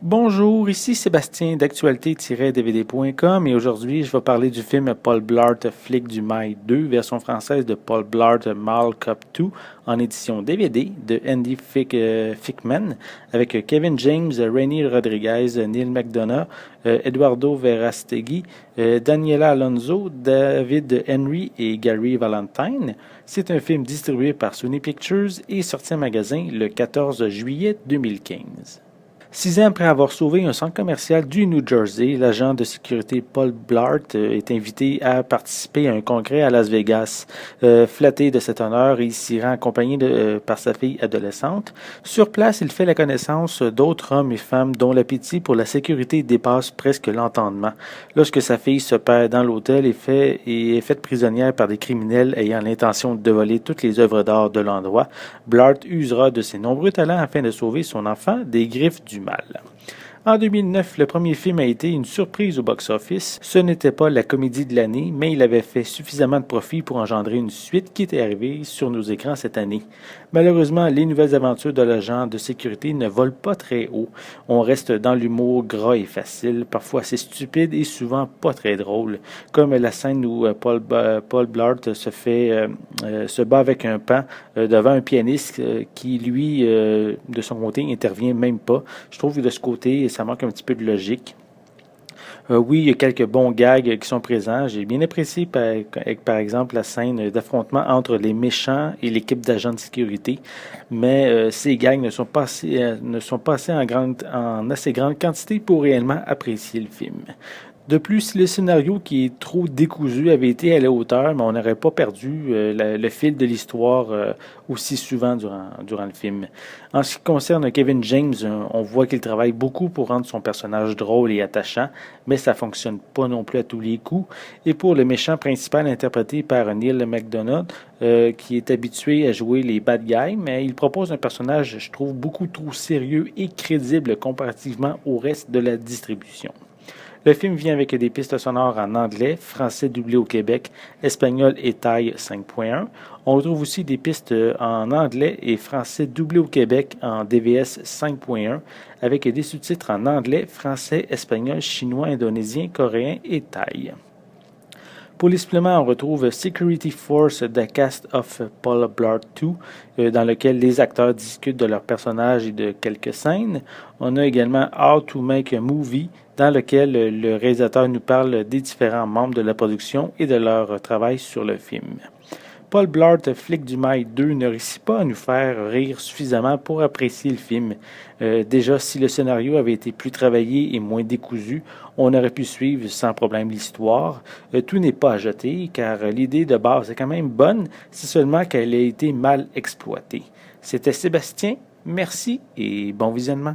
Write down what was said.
Bonjour, ici Sébastien d'actualité-dvd.com et aujourd'hui je vais parler du film Paul Blart Flic du Mail 2, version française de Paul Blart Mall Cop 2 en édition DVD de Andy Fickman avec Kevin James, Rainy Rodriguez, Neil McDonough, Eduardo Verastegui, Daniela Alonso, David Henry et Gary Valentine. C'est un film distribué par Sony Pictures et sorti en magasin le 14 juillet 2015. 6 ans après avoir sauvé un centre commercial du New Jersey, l'agent de sécurité Paul Blart est invité à participer à un congrès à Las Vegas. Flatté de cet honneur, il s'y rend accompagné par sa fille adolescente. Sur place, il fait la connaissance d'autres hommes et femmes dont l'appétit pour la sécurité dépasse presque l'entendement. Lorsque sa fille se perd dans l'hôtel et est faite prisonnière par des criminels ayant l'intention de voler toutes les œuvres d'art de l'endroit, Blart usera de ses nombreux talents afin de sauver son enfant des griffes du mal. En 2009, le premier film a été une surprise au box-office. Ce n'était pas la comédie de l'année, mais il avait fait suffisamment de profit pour engendrer une suite qui était arrivée sur nos écrans cette année. Malheureusement, les nouvelles aventures de l'agent de sécurité ne volent pas très haut. On reste dans l'humour gras et facile, parfois assez stupide et souvent pas très drôle, comme la scène où Paul Blart se bat avec un pan devant un pianiste qui, lui, de son côté, intervient même pas. Je trouve que de ce côté, ça manque un petit peu de logique. Oui, il y a quelques bons gags qui sont présents. J'ai bien apprécié, par exemple, la scène d'affrontement entre les méchants et l'équipe d'agents de sécurité, mais ces gags ne sont pas assez en assez grande quantité pour réellement apprécier le film. De plus, si le scénario qui est trop décousu avait été à la hauteur, mais on n'aurait pas perdu le fil de l'histoire aussi souvent durant le film. En ce qui concerne Kevin James, on voit qu'il travaille beaucoup pour rendre son personnage drôle et attachant, mais ça fonctionne pas non plus à tous les coups. Et pour le méchant principal interprété par Neil McDonough, qui est habitué à jouer les bad guys, mais il propose un personnage, je trouve, beaucoup trop sérieux et crédible comparativement au reste de la distribution. Le film vient avec des pistes sonores en anglais, français doublé au Québec, espagnol et thaï 5.1. On retrouve aussi des pistes en anglais et français doublé au Québec en DVS 5.1 avec des sous-titres en anglais, français, espagnol, chinois, indonésien, coréen et thaï. Pour les suppléments, on retrouve Security Force The Cast of Paul Blart 2, dans lequel les acteurs discutent de leurs personnages et de quelques scènes. On a également How to Make a Movie, dans lequel le réalisateur nous parle des différents membres de la production et de leur travail sur le film. Paul Blart, Flic du Mail 2, ne réussit pas à nous faire rire suffisamment pour apprécier le film. Déjà, si le scénario avait été plus travaillé et moins décousu, on aurait pu suivre sans problème l'histoire. Tout n'est pas à jeter, car l'idée de base est quand même bonne, c'est seulement qu'elle a été mal exploitée. C'était Sébastien, merci et bon visionnement.